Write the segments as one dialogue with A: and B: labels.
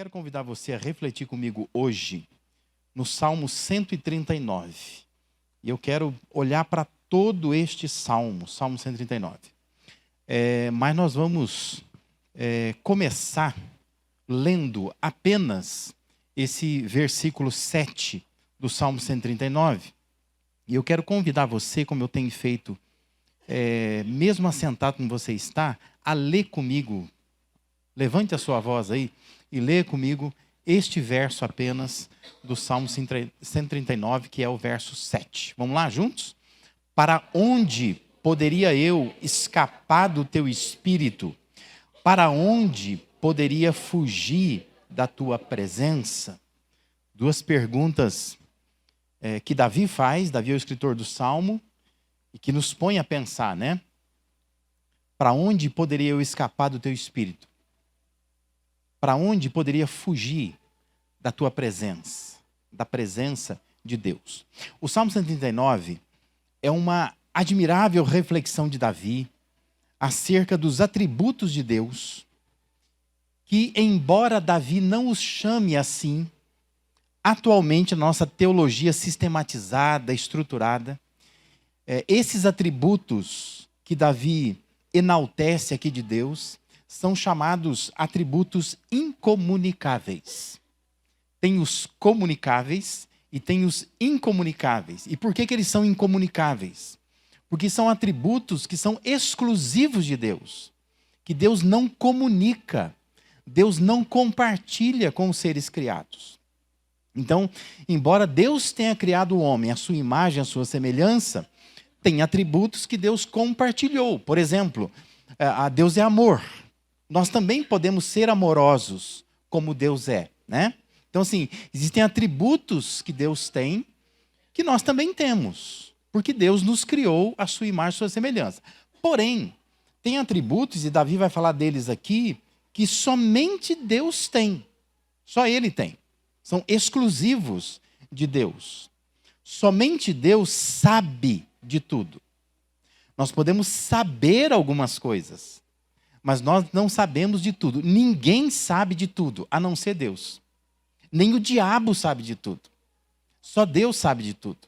A: Quero convidar você a refletir comigo hoje no Salmo 139. E eu quero olhar para todo este Salmo, Salmo 139. Mas nós vamos começar lendo apenas esse versículo 7 do Salmo 139. E eu quero convidar você, como eu tenho feito, mesmo assentado como você está, a ler comigo. Levante a sua voz aí e lê comigo este verso apenas do Salmo 139, que é o verso 7. Vamos lá juntos? Para onde poderia eu escapar do teu espírito? Para onde poderia fugir da tua presença? Duas perguntas que Davi faz. Davi é o escritor do Salmo e que nos põe a pensar, né? Para onde poderia eu escapar do teu espírito? Para onde poderia fugir da tua presença, da presença de Deus? O Salmo 139 é uma admirável reflexão de Davi acerca dos atributos de Deus, que, embora Davi não os chame assim, atualmente a nossa teologia sistematizada, estruturada, esses atributos que Davi enaltece aqui de Deus, são chamados atributos incomunicáveis. Tem os comunicáveis e tem os incomunicáveis. E por que eles são incomunicáveis? Porque são atributos que são exclusivos de Deus, que Deus não comunica, Deus não compartilha com os seres criados. Então, embora Deus tenha criado o homem à sua imagem, à sua semelhança, tem atributos que Deus compartilhou. Por exemplo, Deus é amor. Nós também podemos ser amorosos como Deus é, né? Então, assim, existem atributos que Deus tem que nós também temos, porque Deus nos criou à sua imagem, à sua semelhança. Porém, tem atributos, e Davi vai falar deles aqui, que somente Deus tem. Só Ele tem. São exclusivos de Deus. Somente Deus sabe de tudo. Nós podemos saber algumas coisas, mas nós não sabemos de tudo. Ninguém sabe de tudo, a não ser Deus. Nem o diabo sabe de tudo. Só Deus sabe de tudo.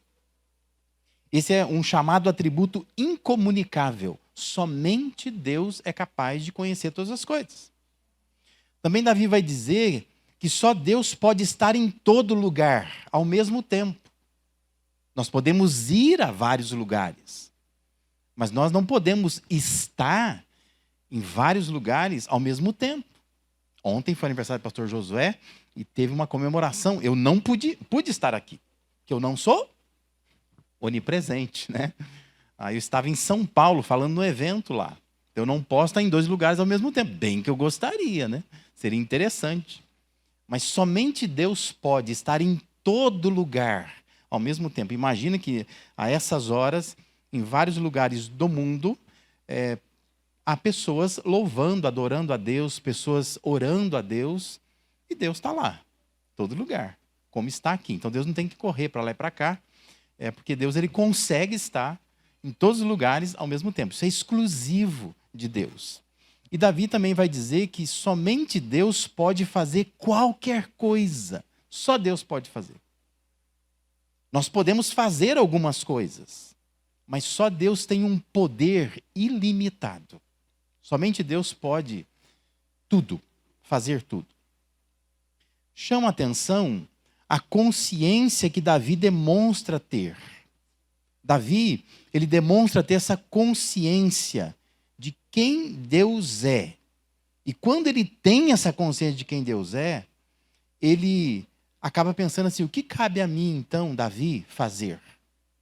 A: Esse é um chamado atributo incomunicável. Somente Deus é capaz de conhecer todas as coisas. Também Davi vai dizer que só Deus pode estar em todo lugar, ao mesmo tempo. Nós podemos ir a vários lugares, mas nós não podemos estar em vários lugares ao mesmo tempo. Ontem foi aniversário do pastor Josué e teve uma comemoração. Eu não pude estar aqui, porque eu não sou onipresente, né? Aí eu estava em São Paulo falando no evento lá. Eu não posso estar em dois lugares ao mesmo tempo. Bem que eu gostaria, né? Seria interessante. Mas somente Deus pode estar em todo lugar ao mesmo tempo. Imagina que a essas horas, em vários lugares do mundo, há pessoas louvando, adorando a Deus, pessoas orando a Deus, e Deus está lá, em todo lugar, como está aqui. Então Deus não tem que correr para lá e para cá, porque Deus ele consegue estar em todos os lugares ao mesmo tempo. Isso é exclusivo de Deus. E Davi também vai dizer que somente Deus pode fazer qualquer coisa. Só Deus pode fazer. Nós podemos fazer algumas coisas, mas só Deus tem um poder ilimitado. Somente Deus pode tudo, fazer tudo. Chama a atenção a consciência que Davi demonstra ter. Davi, ele demonstra ter essa consciência de quem Deus é. E quando ele tem essa consciência de quem Deus é, ele acaba pensando assim, o que cabe a mim, então, Davi, fazer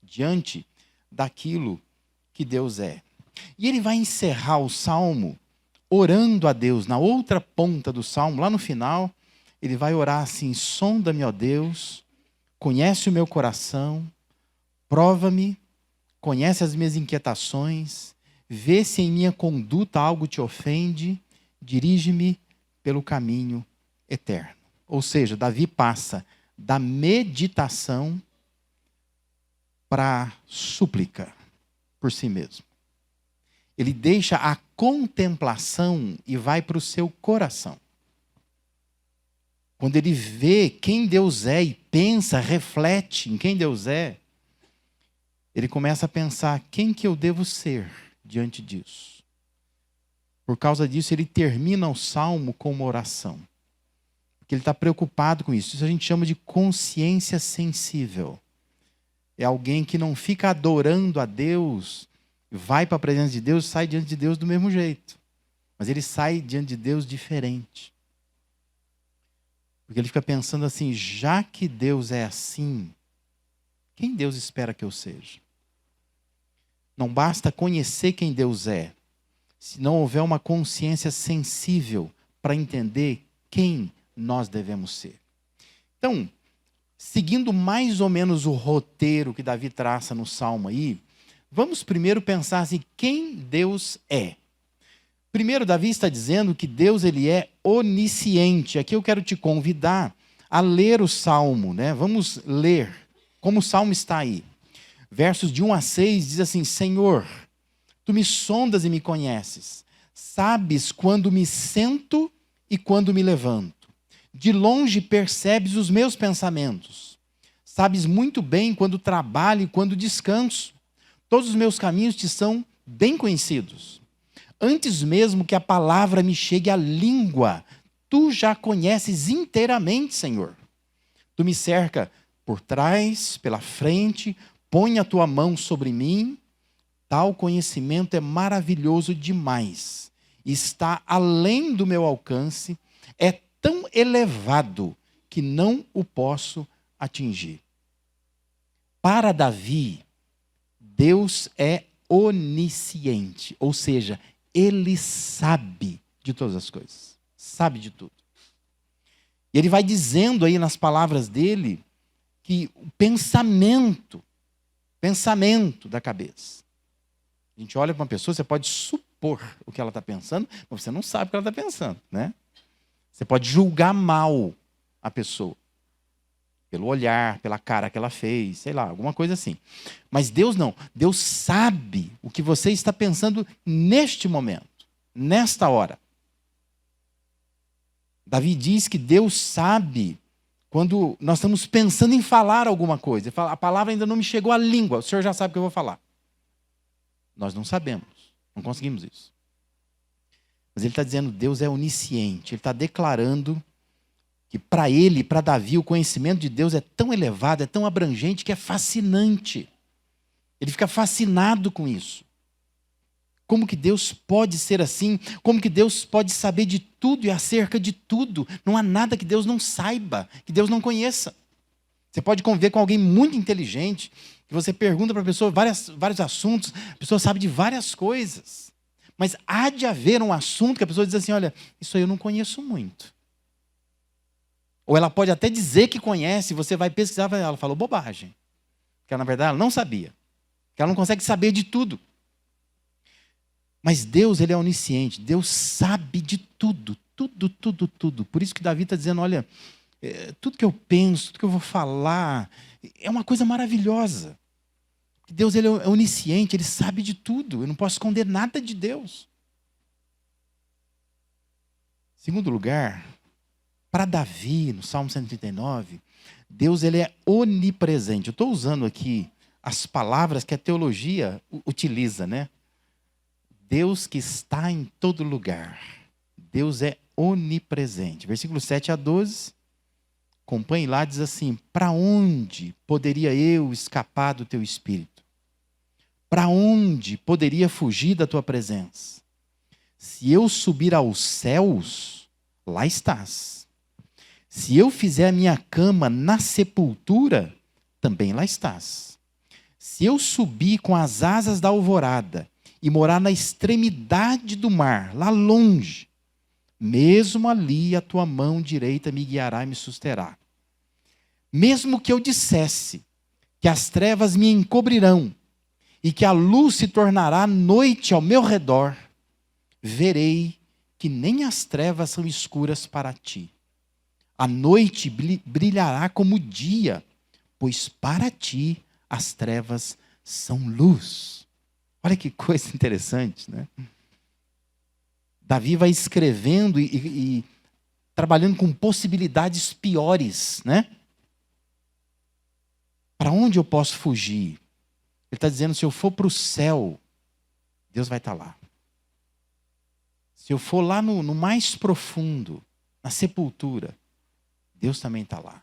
A: diante daquilo que Deus é? E ele vai encerrar o Salmo orando a Deus. Na outra ponta do Salmo, lá no final, ele vai orar assim, sonda-me, ó Deus, conhece o meu coração, prova-me, conhece as minhas inquietações, vê se em minha conduta algo te ofende, dirige-me pelo caminho eterno. Ou seja, Davi passa da meditação para a súplica por si mesmo. Ele deixa a contemplação e vai para o seu coração. quando ele vê quem Deus é e pensa, reflete em quem Deus é, ele começa a pensar: quem que eu devo ser diante disso? Por causa disso, ele termina o salmo com uma oração. Porque ele está preocupado com isso. Isso a gente chama de consciência sensível. É alguém que não fica adorando a Deus, vai para a presença de Deus e sai diante de Deus do mesmo jeito. Mas ele sai diante de Deus diferente. Porque ele fica pensando assim: já que Deus é assim, quem Deus espera que eu seja? Não basta conhecer quem Deus é, se não houver uma consciência sensível para entender quem nós devemos ser. Então, seguindo mais ou menos o roteiro que Davi traça no Salmo aí, vamos primeiro pensar assim: quem Deus é? Primeiro, Davi está dizendo que Deus ele é onisciente. Aqui eu quero te convidar a ler o Salmo, né? Vamos ler como o Salmo está aí. Versos de 1 a 6 diz assim: Senhor, tu me sondas e me conheces. Sabes quando me sento e quando me levanto. De longe percebes os meus pensamentos. Sabes muito bem quando trabalho e quando descanso. Todos os meus caminhos te são bem conhecidos. Antes mesmo que a palavra me chegue à língua, tu já conheces inteiramente, Senhor. Tu me cerca por trás, pela frente, põe a tua mão sobre mim. Tal conhecimento é maravilhoso demais. Está além do meu alcance, é tão elevado que não o posso atingir. Para Davi, Deus é onisciente, ou seja, ele sabe de todas as coisas, sabe de tudo. E ele vai dizendo aí nas palavras dele que o pensamento da cabeça. A gente olha para uma pessoa, você pode supor o que ela está pensando, mas você não sabe o que ela está pensando, né? Você pode julgar mal a pessoa, pelo olhar, pela cara que ela fez, sei lá, alguma coisa assim. Mas Deus não. Deus sabe o que você está pensando neste momento, nesta hora. Davi diz que Deus sabe quando nós estamos pensando em falar alguma coisa. Ele fala: a palavra ainda não me chegou à língua, o senhor já sabe o que eu vou falar. Nós não sabemos, não conseguimos isso. Mas ele está dizendo: Deus é onisciente. Ele está declarando que para ele, para Davi, o conhecimento de Deus é tão elevado, é tão abrangente, que é fascinante. Ele fica fascinado com isso. Como que Deus pode ser assim? Como que Deus pode saber de tudo e acerca de tudo? Não há nada que Deus não saiba, que Deus não conheça. Você pode conviver com alguém muito inteligente, que você pergunta para a pessoa vários assuntos, a pessoa sabe de várias coisas. Mas há de haver um assunto que a pessoa diz assim: olha, isso aí eu não conheço muito. Ou ela pode até dizer que conhece, você vai pesquisar, ela falou bobagem. Porque na verdade ela não sabia. Porque ela não consegue saber de tudo. Mas Deus, ele é onisciente. Deus sabe de tudo. Tudo, tudo, tudo. Por isso que Davi está dizendo: olha, tudo que eu penso, tudo que eu vou falar, é uma coisa maravilhosa. Deus, ele é onisciente, ele sabe de tudo. Eu não posso esconder nada de Deus. Em segundo lugar, para Davi, no Salmo 139, Deus ele é onipresente. Eu estou usando aqui as palavras que a teologia utiliza, né? Deus que está em todo lugar. Deus é onipresente. Versículo 7 a 12, acompanhe lá, diz assim: para onde poderia eu escapar do teu espírito? Para onde poderia fugir da tua presença? Se eu subir aos céus, lá estás. Se eu fizer a minha cama na sepultura, também lá estás. Se eu subir com as asas da alvorada e morar na extremidade do mar, lá longe, mesmo ali a tua mão direita me guiará e me susterá. Mesmo que eu dissesse que as trevas me encobrirão e que a luz se tornará noite ao meu redor, verei que nem as trevas são escuras para ti. A noite brilhará como o dia, pois para ti as trevas são luz. Olha que coisa interessante, né? Davi vai escrevendo e trabalhando com possibilidades piores, né? Para onde eu posso fugir? Ele está dizendo, se eu for para o céu, Deus vai estar lá. Se eu for lá no mais profundo, na sepultura, Deus também está lá.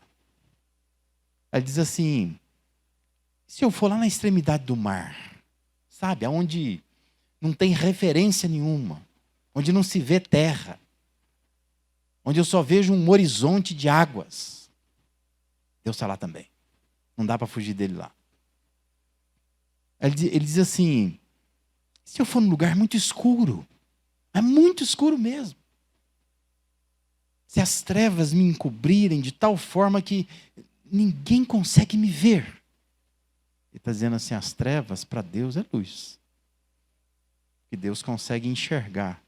A: Ele diz assim, se eu for lá na extremidade do mar, sabe, aonde não tem referência nenhuma, onde não se vê terra, onde eu só vejo um horizonte de águas, Deus está lá também. Não dá para fugir dele lá. Ele diz assim, se eu for num lugar muito escuro, é muito escuro mesmo. Se as trevas me encobrirem de tal forma que ninguém consegue me ver. Ele está dizendo assim, as trevas para Deus é luz. Que Deus consegue enxergar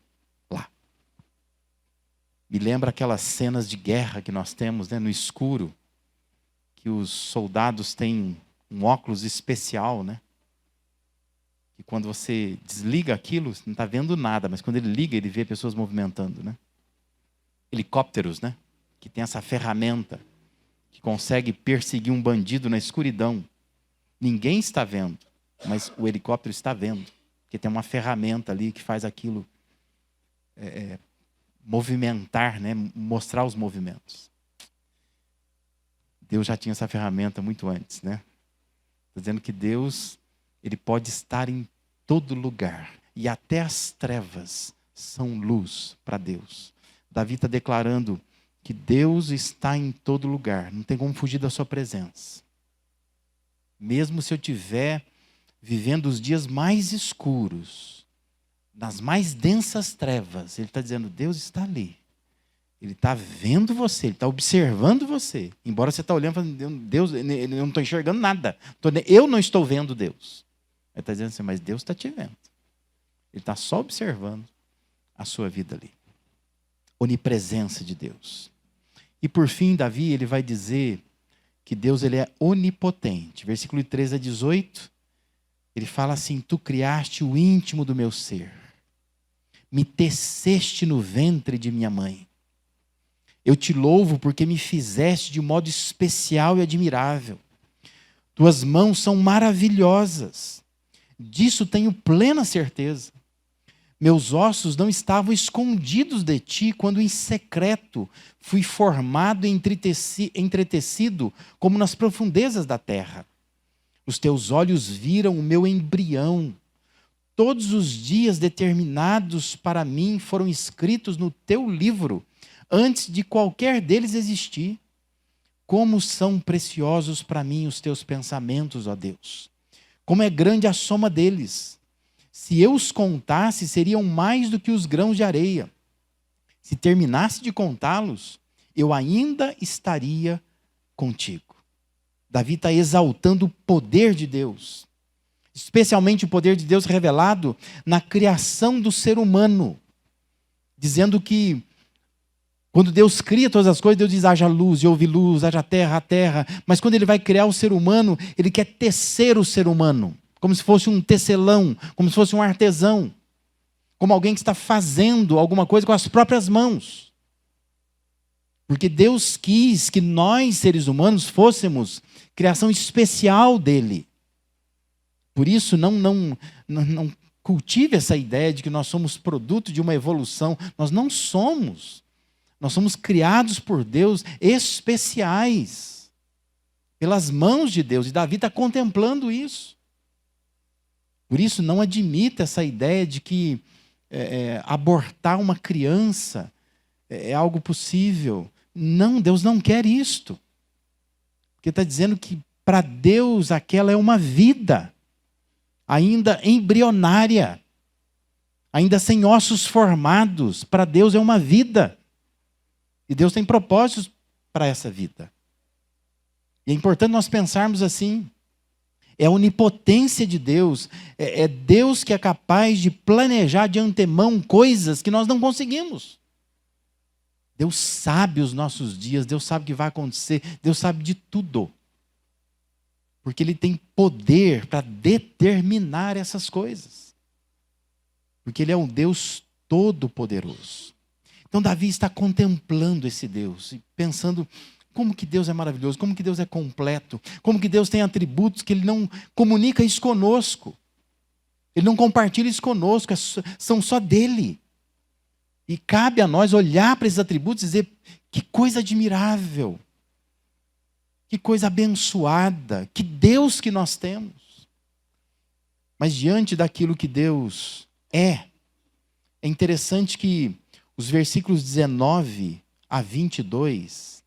A: lá. Me lembra aquelas cenas de guerra que nós temos, né, no escuro, que os soldados têm um óculos especial, né? E quando você desliga aquilo, você não está vendo nada, mas quando ele liga, ele vê pessoas movimentando, né? Helicópteros, né? Que tem essa ferramenta que consegue perseguir um bandido na escuridão. Ninguém está vendo, mas o helicóptero está vendo, porque tem uma ferramenta ali que faz aquilo movimentar, né? Mostrar os movimentos. Deus já tinha essa ferramenta muito antes, né? Está dizendo que Deus, ele pode estar em todo lugar. E até as trevas são luz para Deus. Davi está declarando que Deus está em todo lugar. Não tem como fugir da sua presença. Mesmo se eu estiver vivendo os dias mais escuros, nas mais densas trevas, ele está dizendo, Deus está ali. Ele está vendo você, ele está observando você. Embora você está olhando e falando, Deus, eu não estou enxergando nada. Eu não estou vendo Deus. Ele está dizendo assim, mas Deus está te vendo. Ele está só observando a sua vida ali. Onipresença de Deus. E por fim, Davi, ele vai dizer que Deus, ele é onipotente. Versículo 13 a 18, ele fala assim, tu criaste o íntimo do meu ser. Me teceste no ventre de minha mãe. Eu te louvo porque me fizeste de modo especial e admirável. Tuas mãos são maravilhosas. Disso tenho plena certeza. Meus ossos não estavam escondidos de ti quando em secreto fui formado e entretecido como nas profundezas da terra. Os teus olhos viram o meu embrião. Todos os dias determinados para mim foram escritos no teu livro, antes de qualquer deles existir. Como são preciosos para mim os teus pensamentos, ó Deus. Como é grande a soma deles. Se eu os contasse, seriam mais do que os grãos de areia. Se terminasse de contá-los, eu ainda estaria contigo. Davi está exaltando o poder de Deus. Especialmente o poder de Deus revelado na criação do ser humano. Dizendo que quando Deus cria todas as coisas, Deus diz, haja luz, e houve luz, haja terra, a terra. Mas quando Ele vai criar o ser humano, Ele quer tecer o ser humano. Como se fosse um tecelão, como se fosse um artesão. Como alguém que está fazendo alguma coisa com as próprias mãos. Porque Deus quis que nós, seres humanos, fôssemos criação especial dEle. Por isso, não cultive essa ideia de que nós somos produto de uma evolução. Nós não somos. Nós somos criados por Deus especiais, pelas mãos de Deus. E Davi está contemplando isso. Por isso, não admita essa ideia de que abortar uma criança é algo possível. Não, Deus não quer isto. Porque está dizendo que para Deus aquela é uma vida, ainda embrionária, ainda sem ossos formados. Para Deus é uma vida. E Deus tem propósitos para essa vida. E é importante nós pensarmos assim. É a onipotência de Deus. É Deus que é capaz de planejar de antemão coisas que nós não conseguimos. Deus sabe os nossos dias. Deus sabe o que vai acontecer. Deus sabe de tudo. Porque Ele tem poder para determinar essas coisas. Porque Ele é um Deus todo-poderoso. Então Davi está contemplando esse Deus e pensando como que Deus é maravilhoso, como que Deus é completo, como que Deus tem atributos que Ele não comunica isso conosco. Ele não compartilha isso conosco, são só dele. E cabe a nós olhar para esses atributos e dizer, que coisa admirável, que coisa abençoada, que Deus que nós temos. Mas diante daquilo que Deus é interessante que os versículos 19 a 22,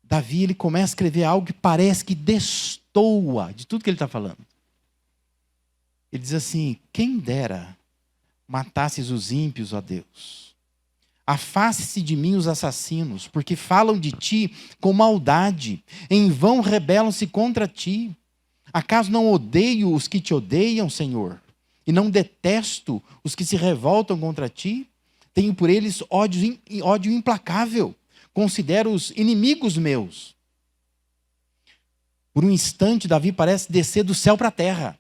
A: Davi ele começa a escrever algo que parece que destoa de tudo que ele está falando. Ele diz assim, quem dera matasses os ímpios, ó Deus. Afaste-se de mim os assassinos, porque falam de ti com maldade, em vão rebelam-se contra ti. Acaso não odeio os que te odeiam, Senhor? E não detesto os que se revoltam contra ti? Tenho por eles ódio implacável. Considero-os inimigos meus. Por um instante, Davi parece descer do céu para a terra.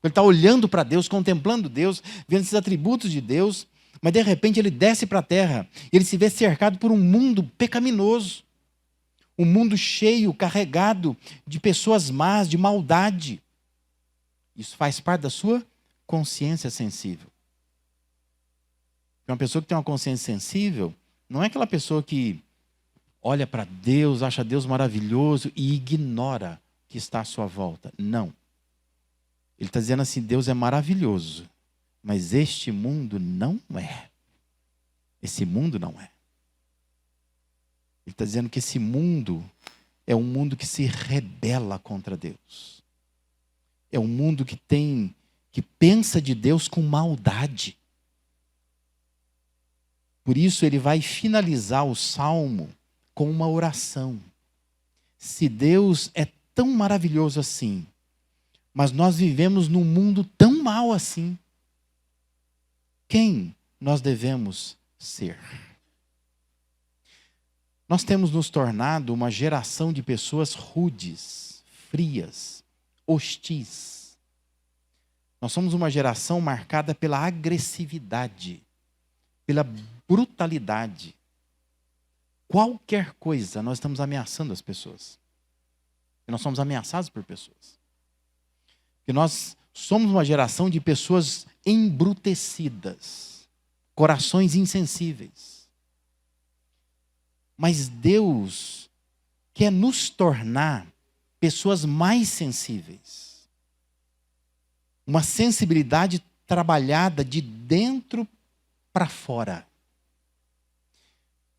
A: Ele está olhando para Deus, contemplando Deus, vendo esses atributos de Deus, mas de repente ele desce para a terra. E ele se vê cercado por um mundo pecaminoso. Um mundo cheio, carregado de pessoas más, de maldade. Isso faz parte da sua consciência sensível. Uma pessoa que tem uma consciência sensível não é aquela pessoa que olha para Deus, acha Deus maravilhoso e ignora o que está à sua volta. Não. Ele está dizendo assim, Deus é maravilhoso, mas este mundo não é. Esse mundo não é. Ele está dizendo que esse mundo é um mundo que se rebela contra Deus. É um mundo que pensa de Deus com maldade. Por isso ele vai finalizar o salmo com uma oração. Se Deus é tão maravilhoso assim, mas nós vivemos num mundo tão mau assim, quem nós devemos ser? Nós temos nos tornado uma geração de pessoas rudes, frias, hostis. Nós somos uma geração marcada pela agressividade, pela brutalidade. Qualquer coisa, nós estamos ameaçando as pessoas. E nós somos ameaçados por pessoas. E nós somos uma geração de pessoas embrutecidas, corações insensíveis. Mas Deus quer nos tornar pessoas mais sensíveis. Uma sensibilidade trabalhada de dentro para fora.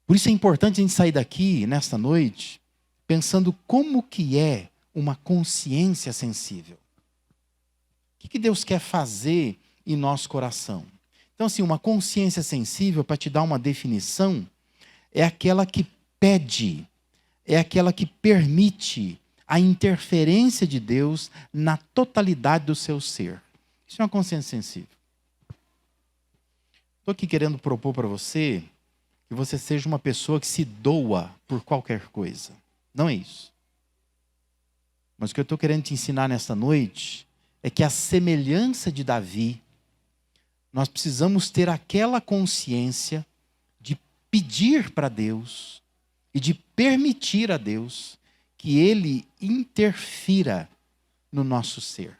A: Por isso é importante a gente sair daqui, nesta noite, pensando como que é uma consciência sensível. O que Deus quer fazer em nosso coração? Então, assim, uma consciência sensível, para te dar uma definição, é aquela que pede, é aquela que permite a interferência de Deus na totalidade do seu ser. Isso é uma consciência sensível. Estou aqui querendo propor para você que você seja uma pessoa que se doa por qualquer coisa. Não é isso. Mas o que eu estou querendo te ensinar nesta noite é que a semelhança de Davi, nós precisamos ter aquela consciência de pedir para Deus e de permitir a Deus que Ele interfira no nosso ser.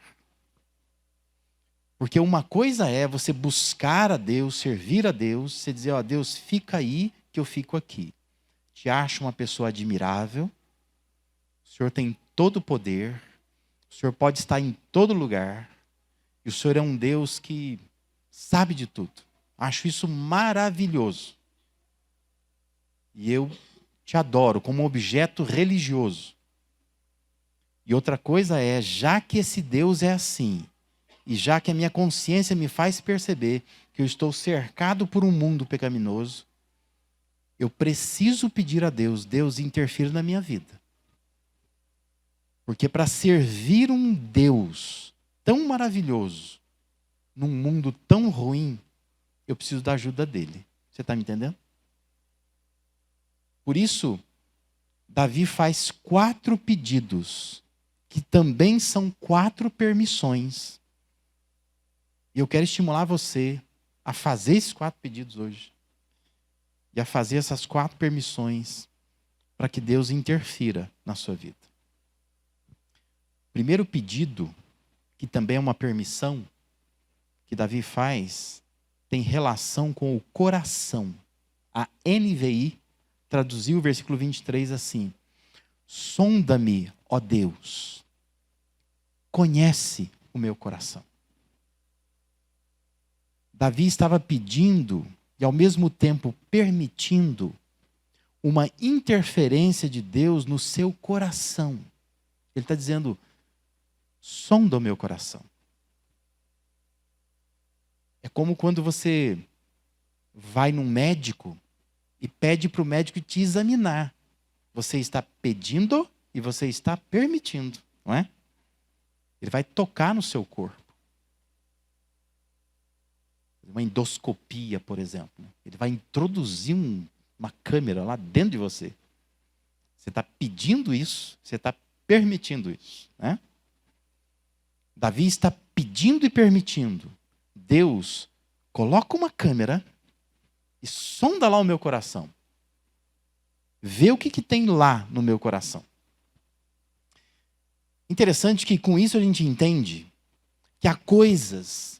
A: Porque uma coisa é você buscar a Deus, servir a Deus, você dizer, ó, Deus, fica aí que eu fico aqui. Te acho uma pessoa admirável, o Senhor tem todo o poder, o Senhor pode estar em todo lugar, e o Senhor é um Deus que sabe de tudo. Acho isso maravilhoso. E eu te adoro como um objeto religioso. E outra coisa é, já que esse Deus é assim, e já que a minha consciência me faz perceber que eu estou cercado por um mundo pecaminoso, eu preciso pedir a Deus, Deus interfira na minha vida. Porque para servir um Deus tão maravilhoso, num mundo tão ruim, eu preciso da ajuda dele. Você está me entendendo? Por isso, Davi faz 4 pedidos, que também são 4 permissões. E eu quero estimular você a fazer esses 4 pedidos hoje. e a fazer essas 4 permissões para que Deus interfira na sua vida. O primeiro pedido, que também é uma permissão, que Davi faz, tem relação com o coração. A NVI traduziu o versículo 23 assim: sonda-me, ó Deus, conhece o meu coração. Davi estava pedindo e ao mesmo tempo permitindo uma interferência de Deus no seu coração. Ele está dizendo: sonda o meu coração. É como quando você vai num médico e pede para o médico te examinar. Você está pedindo e você está permitindo, não é? Ele vai tocar no seu corpo. Uma endoscopia, por exemplo. Ele vai introduzir uma câmera lá dentro de você. Você está pedindo isso, você está permitindo isso, né? Davi está pedindo e permitindo. Deus, coloca uma câmera e sonda lá o meu coração. Vê o que tem lá no meu coração. Interessante que com isso a gente entende que há coisas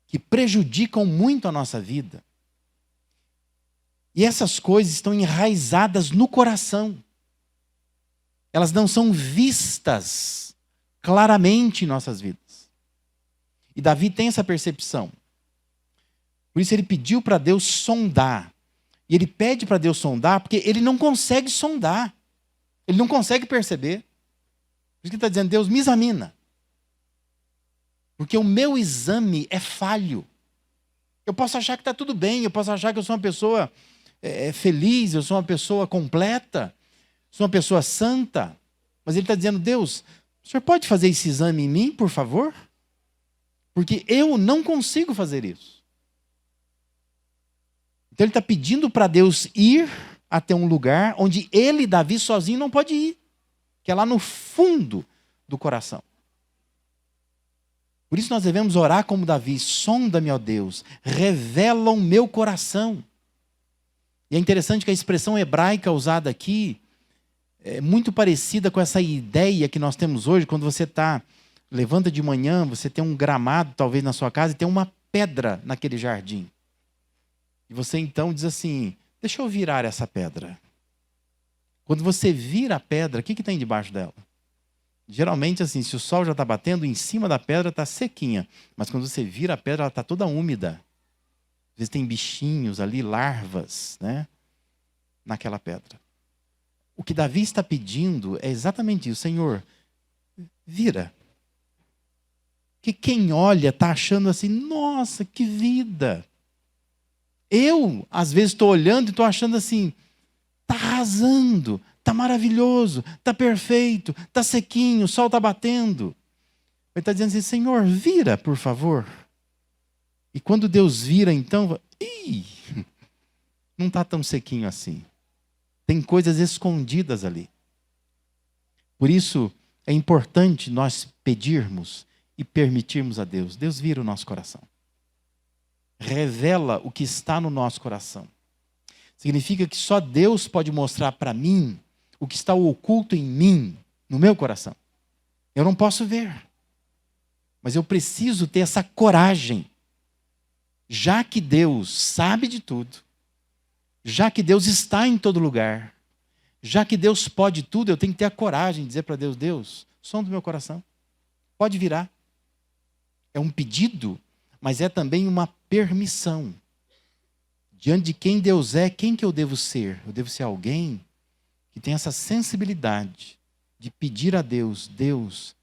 A: que prejudicam muito a nossa vida. E essas coisas estão enraizadas no coração. Elas não são vistas claramente em nossas vidas. E Davi tem essa percepção. Por isso ele pediu para Deus sondar. E ele pede para Deus sondar porque ele não consegue sondar. Ele não consegue perceber. Por isso que ele está dizendo: Deus, me examina. Porque o meu exame é falho. Eu posso achar que está tudo bem, eu posso achar que eu sou uma pessoa feliz, eu sou uma pessoa completa, sou uma pessoa santa. Mas ele está dizendo: Deus, o Senhor pode fazer esse exame em mim, por favor? Porque eu não consigo fazer isso. Então ele está pedindo para Deus ir até um lugar onde ele, Davi, sozinho não pode ir. Que é lá no fundo do coração. Por isso nós devemos orar como Davi: sonda-me, ó Deus, revela o meu coração. E é interessante que a expressão hebraica usada aqui é muito parecida com essa ideia que nós temos hoje, quando você levanta de manhã, você tem um gramado talvez na sua casa e tem uma pedra naquele jardim. E você então diz assim: deixa eu virar essa pedra. Quando você vira a pedra, o que tem debaixo dela? Geralmente, assim, se o sol já está batendo, em cima da pedra está sequinha. Mas quando você vira a pedra, ela está toda úmida. Às vezes tem bichinhos ali, larvas, né? Naquela pedra. O que Davi está pedindo é exatamente isso: Senhor, vira. Que quem olha está achando assim: nossa, que vida. Eu, às vezes, estou olhando e estou achando assim: está arrasando, está maravilhoso, está perfeito, está sequinho, o sol está batendo. Ele está dizendo assim: Senhor, vira, por favor. E quando Deus vira, então, não está tão sequinho assim. Tem coisas escondidas ali. Por isso, é importante nós pedirmos e permitirmos a Deus: Deus, vira o nosso coração. Revela o que está no nosso coração. Significa que só Deus pode mostrar para mim o que está oculto em mim, no meu coração. Eu não posso ver. Mas eu preciso ter essa coragem. Já que Deus sabe de tudo, já que Deus está em todo lugar, já que Deus pode tudo, eu tenho que ter a coragem de dizer para Deus: Deus, som do meu coração, pode virar. É um pedido, mas é também uma permissão. Diante de quem Deus é, quem que eu devo ser? Eu devo ser alguém que tem essa sensibilidade de pedir a Deus: Deus,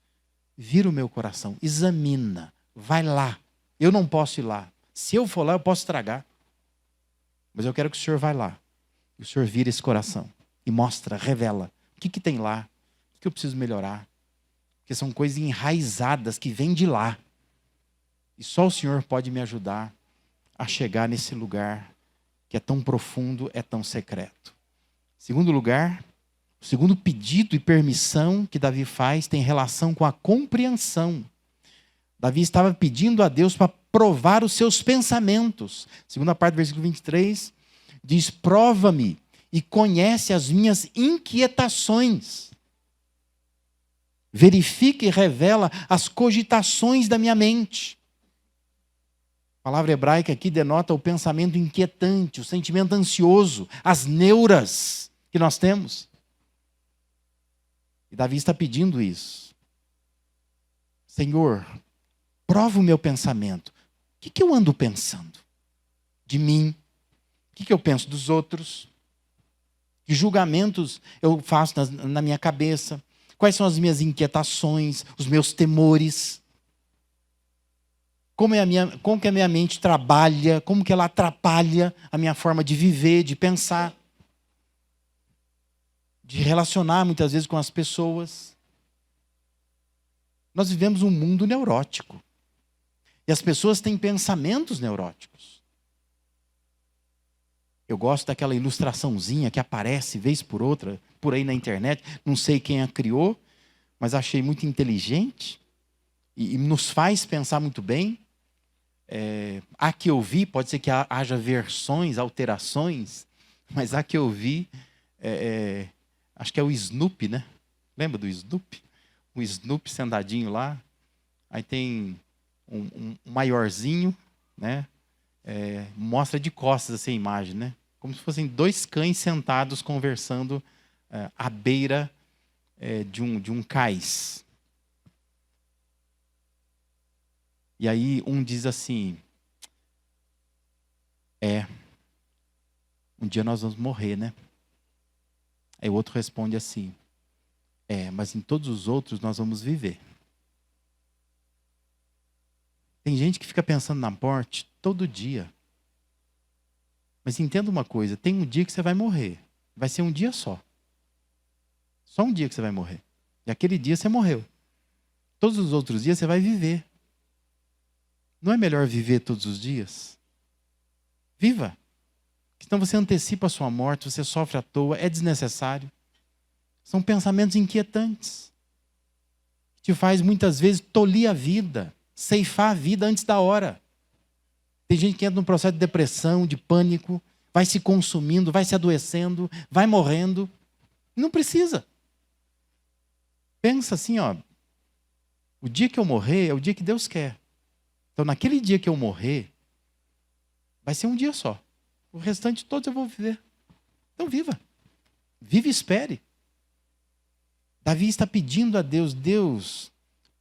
A: vira o meu coração, examina, vai lá. Eu não posso ir lá. Se eu for lá, eu posso estragar. Mas eu quero que o Senhor vá lá. E o Senhor vira esse coração e mostra, revela o que tem lá, o que eu preciso melhorar. Porque são coisas enraizadas que vêm de lá. E só o Senhor pode me ajudar a chegar nesse lugar que é tão profundo, é tão secreto. Segundo lugar, o segundo pedido e permissão que Davi faz tem relação com a compreensão. Davi estava pedindo a Deus para provar os seus pensamentos. Segunda parte do versículo 23, diz: prova-me e conhece as minhas inquietações. Verifica e revela as cogitações da minha mente. A palavra hebraica aqui denota o pensamento inquietante, o sentimento ansioso, as neuras que nós temos. E Davi está pedindo isso. Senhor, prova o meu pensamento. O que eu ando pensando? De mim? O que eu penso dos outros? Que julgamentos eu faço na minha cabeça? Quais são as minhas inquietações, os meus temores? Como que a minha mente trabalha? Como que ela atrapalha a minha forma de viver, de pensar? De relacionar muitas vezes com as pessoas. Nós vivemos um mundo neurótico. E as pessoas têm pensamentos neuróticos. Eu gosto daquela ilustraçãozinha que aparece vez por outra, por aí na internet. Não sei quem a criou, mas achei muito inteligente. E nos faz pensar muito bem. A que eu vi, pode ser que haja versões, alterações, mas a que eu vi, acho que é o Snoopy, né? Lembra do Snoopy? O Snoopy sentadinho lá. Aí tem um maiorzinho, né? Mostra de costas essa imagem, né? Como se fossem dois cães sentados conversando à beira de um cais. E aí um diz assim: um dia nós vamos morrer, né? Aí o outro responde assim: mas em todos os outros nós vamos viver. Tem gente que fica pensando na morte todo dia. Mas entenda uma coisa, tem um dia que você vai morrer. Vai ser um dia só. Só um dia que você vai morrer. E aquele dia você morreu. Todos os outros dias você vai viver. Não é melhor viver todos os dias? Viva! Senão você antecipa a sua morte, você sofre à toa, é desnecessário. São pensamentos inquietantes. Te faz muitas vezes tolir a vida, ceifar a vida antes da hora. Tem gente que entra num processo de depressão, de pânico, vai se consumindo, vai se adoecendo, vai morrendo. Não precisa. Pensa assim, o dia que eu morrer é o dia que Deus quer. Então, naquele dia que eu morrer, vai ser um dia só. O restante todos eu vou viver. Então, viva. Vive e espere. Davi está pedindo a Deus: Deus,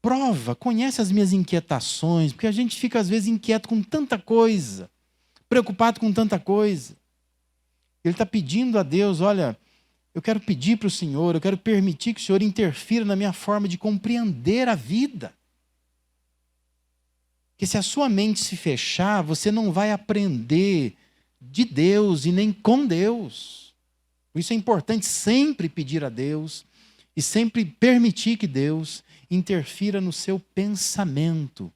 A: prova, conhece as minhas inquietações, porque a gente fica às vezes inquieto com tanta coisa, preocupado com tanta coisa. Ele está pedindo a Deus: olha, eu quero pedir para o Senhor, eu quero permitir que o Senhor interfira na minha forma de compreender a vida. Porque se a sua mente se fechar, você não vai aprender de Deus e nem com Deus. Por isso é importante sempre pedir a Deus e sempre permitir que Deus interfira no seu pensamento.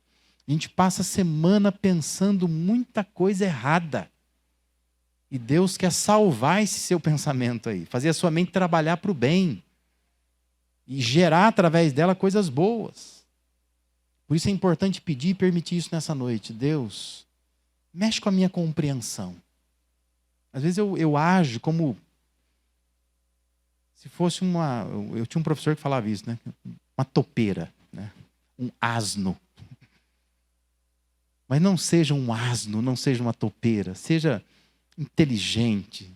A: A gente passa a semana pensando muita coisa errada. E Deus quer salvar esse seu pensamento aí, fazer a sua mente trabalhar para o bem e gerar através dela coisas boas. Por isso é importante pedir e permitir isso nessa noite. Deus, mexe com a minha compreensão. Às vezes eu ajo como se fosse eu tinha um professor que falava isso, né? Uma topeira, né? Um asno. Mas não seja um asno, não seja uma topeira. Seja inteligente.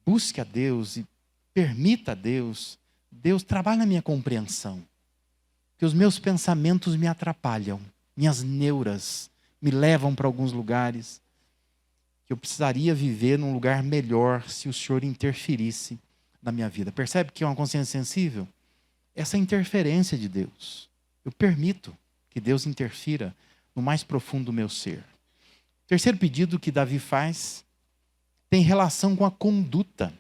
A: Busque a Deus e permita a Deus. Deus, trabalhe na minha compreensão. Que os meus pensamentos me atrapalham. Minhas neuras me levam para alguns lugares. Que eu precisaria viver num lugar melhor se o Senhor interferisse na minha vida. Percebe que é uma consciência sensível? Essa interferência de Deus. Eu permito que Deus interfira no mais profundo do meu ser. O terceiro pedido que Davi faz tem relação com a conduta.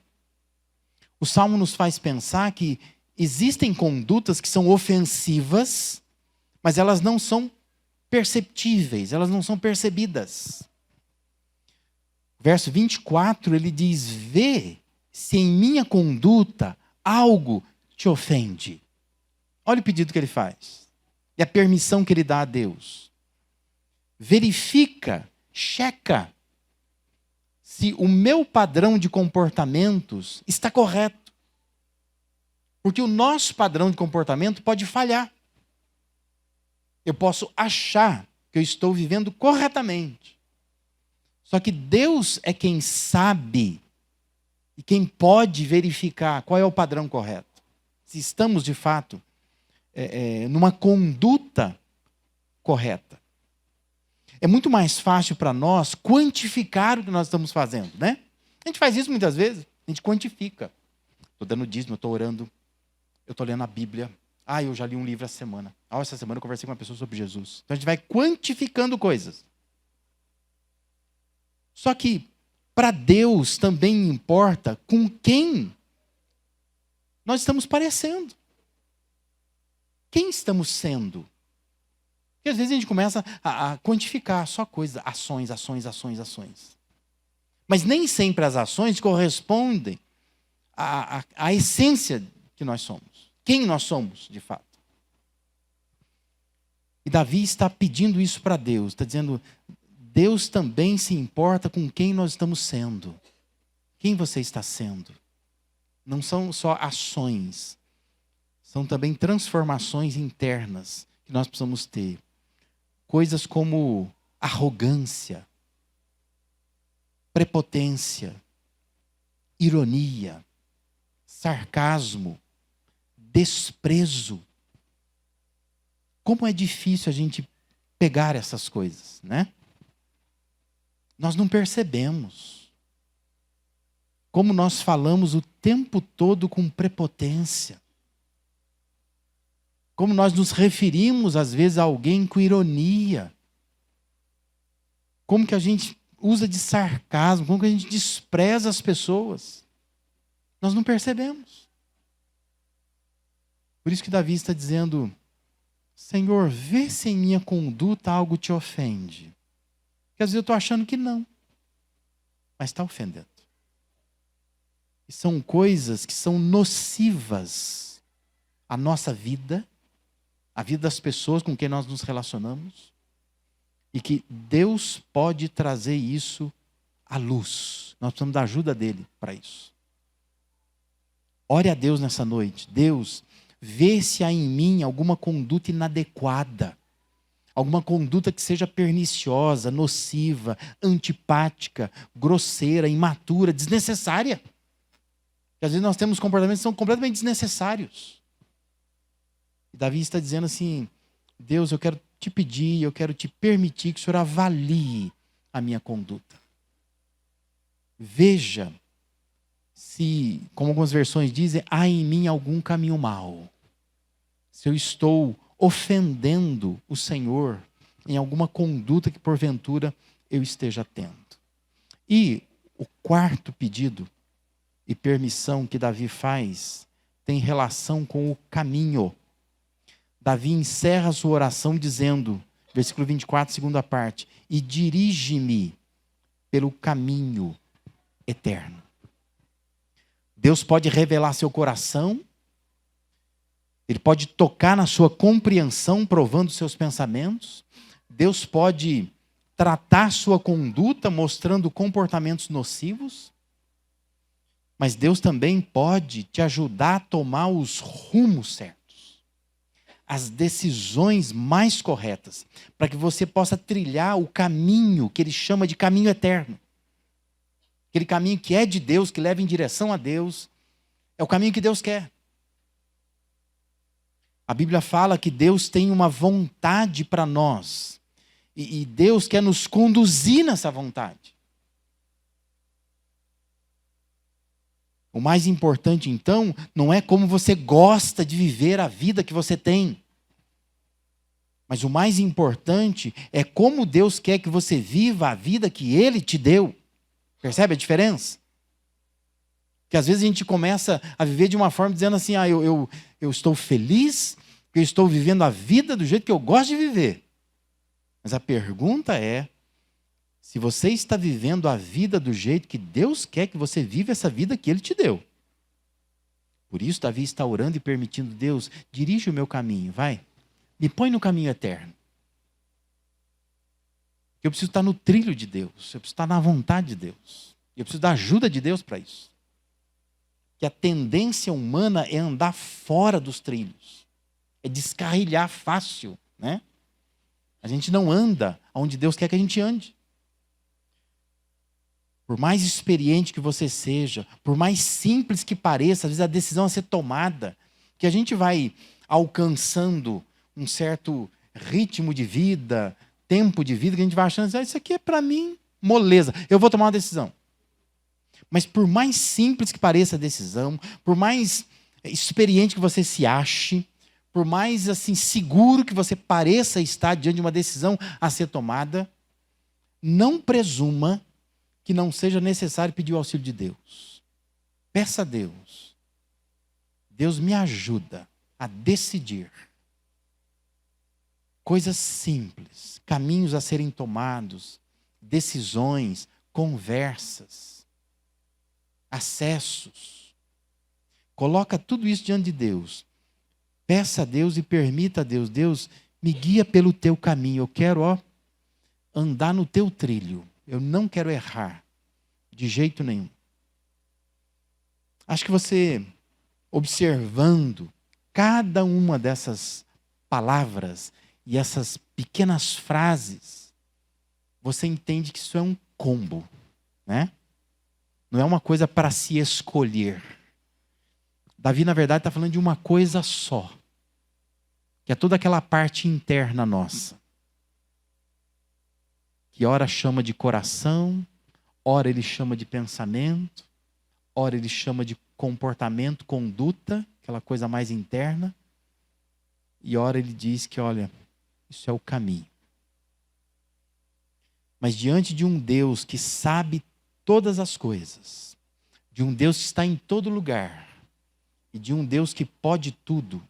A: O Salmo nos faz pensar que existem condutas que são ofensivas, mas elas não são perceptíveis, elas não são percebidas. Verso 24, ele diz: vê se em minha conduta algo te ofende. Olha o pedido que ele faz. E a permissão que ele dá a Deus. Verifica, checa, se o meu padrão de comportamentos está correto. Porque o nosso padrão de comportamento pode falhar. Eu posso achar que eu estou vivendo corretamente. Só que Deus é quem sabe e quem pode verificar qual é o padrão correto. Se estamos, de fato, numa conduta correta. É muito mais fácil para nós quantificar o que nós estamos fazendo, né? A gente faz isso muitas vezes, a gente quantifica. Estou dando dízimo, eu estou orando, eu estou lendo a Bíblia. Eu já li um livro essa semana. Essa semana eu conversei com uma pessoa sobre Jesus. Então a gente vai quantificando coisas. Só que para Deus também importa com quem nós estamos parecendo. Quem estamos sendo? Porque às vezes a gente começa a quantificar só coisas, ações. Mas nem sempre as ações correspondem à essência que nós somos. Quem nós somos, de fato. E Davi está pedindo isso para Deus. Está dizendo, Deus também se importa com quem nós estamos sendo. Quem você está sendo? Não são só ações. São também transformações internas que nós precisamos ter. Coisas como arrogância, prepotência, ironia, sarcasmo, desprezo. Como é difícil a gente pegar essas coisas, né? Nós não percebemos. Como nós falamos o tempo todo com prepotência. Como nós nos referimos, às vezes, a alguém com ironia. Como que a gente usa de sarcasmo, como que a gente despreza as pessoas. Nós não percebemos. Por isso que Davi está dizendo, Senhor, vê se em minha conduta algo te ofende. Porque às vezes eu estou achando que não, mas está ofendendo. E são coisas que são nocivas à nossa vida, a vida das pessoas com quem nós nos relacionamos, e que Deus pode trazer isso à luz. Nós precisamos da ajuda dele para isso. Ore a Deus nessa noite. Deus, vê se há em mim alguma conduta inadequada, alguma conduta que seja perniciosa, nociva, antipática, grosseira, imatura, desnecessária. Porque às vezes nós temos comportamentos que são completamente desnecessários. E Davi está dizendo assim, Deus, eu quero te pedir, eu quero te permitir que o Senhor avalie a minha conduta. Veja se, como algumas versões dizem, há em mim algum caminho mau. Se eu estou ofendendo o Senhor em alguma conduta que porventura eu esteja tendo. E o quarto pedido e permissão que Davi faz tem relação com o caminho. Davi encerra a sua oração dizendo, versículo 24, segunda parte, e dirige-me pelo caminho eterno. Deus pode revelar seu coração, Ele pode tocar na sua compreensão, provando seus pensamentos, Deus pode tratar sua conduta, mostrando comportamentos nocivos, mas Deus também pode te ajudar a tomar os rumos certos. As decisões mais corretas, para que você possa trilhar o caminho que ele chama de caminho eterno. Aquele caminho que é de Deus, que leva em direção a Deus, é o caminho que Deus quer. A Bíblia fala que Deus tem uma vontade para nós, e Deus quer nos conduzir nessa vontade. O mais importante, então, não é como você gosta de viver a vida que você tem. Mas o mais importante é como Deus quer que você viva a vida que Ele te deu. Percebe a diferença? Que às vezes a gente começa a viver de uma forma dizendo assim, eu estou feliz, porque eu estou vivendo a vida do jeito que eu gosto de viver. Mas a pergunta é, se você está vivendo a vida do jeito que Deus quer que você viva essa vida que Ele te deu. Por isso, Davi está orando e permitindo, Deus, dirige o meu caminho, vai. Me põe no caminho eterno. Eu preciso estar no trilho de Deus, eu preciso estar na vontade de Deus. E eu preciso da ajuda de Deus para isso. Que a tendência humana é andar fora dos trilhos. É descarrilhar fácil, né? A gente não anda onde Deus quer que a gente ande. Por mais experiente que você seja, por mais simples que pareça, às vezes a decisão a ser tomada, que a gente vai alcançando um certo ritmo de vida, tempo de vida, que a gente vai achando, isso aqui é para mim moleza, eu vou tomar uma decisão. Mas por mais simples que pareça a decisão, por mais experiente que você se ache, por mais assim seguro que você pareça estar diante de uma decisão a ser tomada, não presuma que não seja necessário pedir o auxílio de Deus. Peça a Deus. Deus me ajuda a decidir. Coisas simples, caminhos a serem tomados, decisões, conversas, acessos. Coloca tudo isso diante de Deus. Peça a Deus e permita a Deus. Deus, me guia pelo teu caminho. Eu quero, andar no teu trilho. Eu não quero errar, de jeito nenhum. Acho que você, observando cada uma dessas palavras e essas pequenas frases, você entende que isso é um combo, né? Não é uma coisa para se escolher. Davi, na verdade, está falando de uma coisa só, que é toda aquela parte interna nossa, que ora chama de coração, ora ele chama de pensamento, ora ele chama de comportamento, conduta, aquela coisa mais interna, e ora ele diz que, olha, isso é o caminho. Mas diante de um Deus que sabe todas as coisas, de um Deus que está em todo lugar, e de um Deus que pode tudo,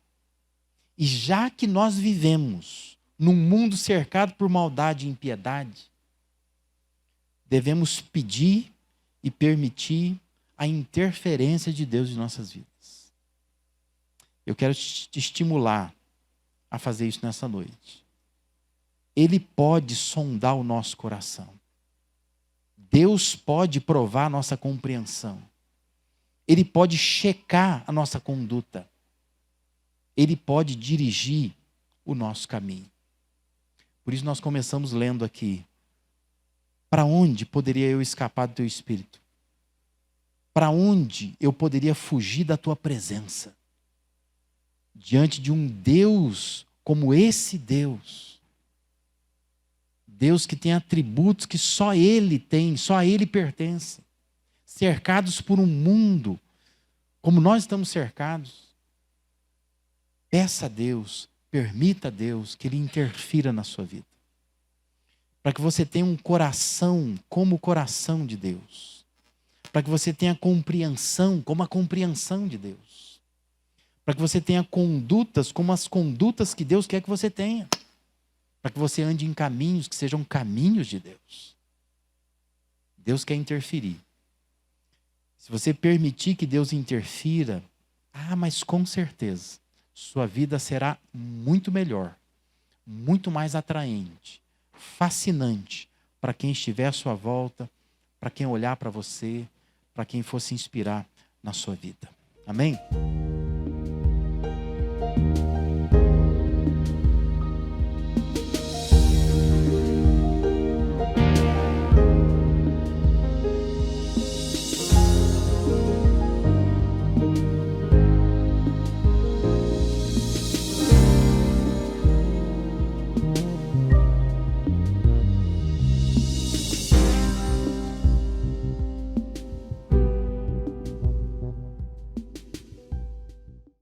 A: e já que nós vivemos num mundo cercado por maldade e impiedade, devemos pedir e permitir a interferência de Deus em nossas vidas. Eu quero te estimular a fazer isso nessa noite. Ele pode sondar o nosso coração. Deus pode provar a nossa compreensão. Ele pode checar a nossa conduta. Ele pode dirigir o nosso caminho. Por isso nós começamos lendo aqui. Para onde poderia eu escapar do teu espírito? Para onde eu poderia fugir da tua presença? Diante de um Deus como esse Deus. Deus que tem atributos que só Ele tem, só a Ele pertence. Cercados por um mundo como nós estamos cercados. Peça a Deus, permita a Deus que Ele interfira na sua vida. Para que você tenha um coração como o coração de Deus. Para que você tenha compreensão como a compreensão de Deus. Para que você tenha condutas como as condutas que Deus quer que você tenha. Para que você ande em caminhos que sejam caminhos de Deus. Deus quer interferir. Se você permitir que Deus interfira, mas com certeza, sua vida será muito melhor, muito mais atraente, fascinante para quem estiver à sua volta, para quem olhar para você, para quem for se inspirar na sua vida. Amém?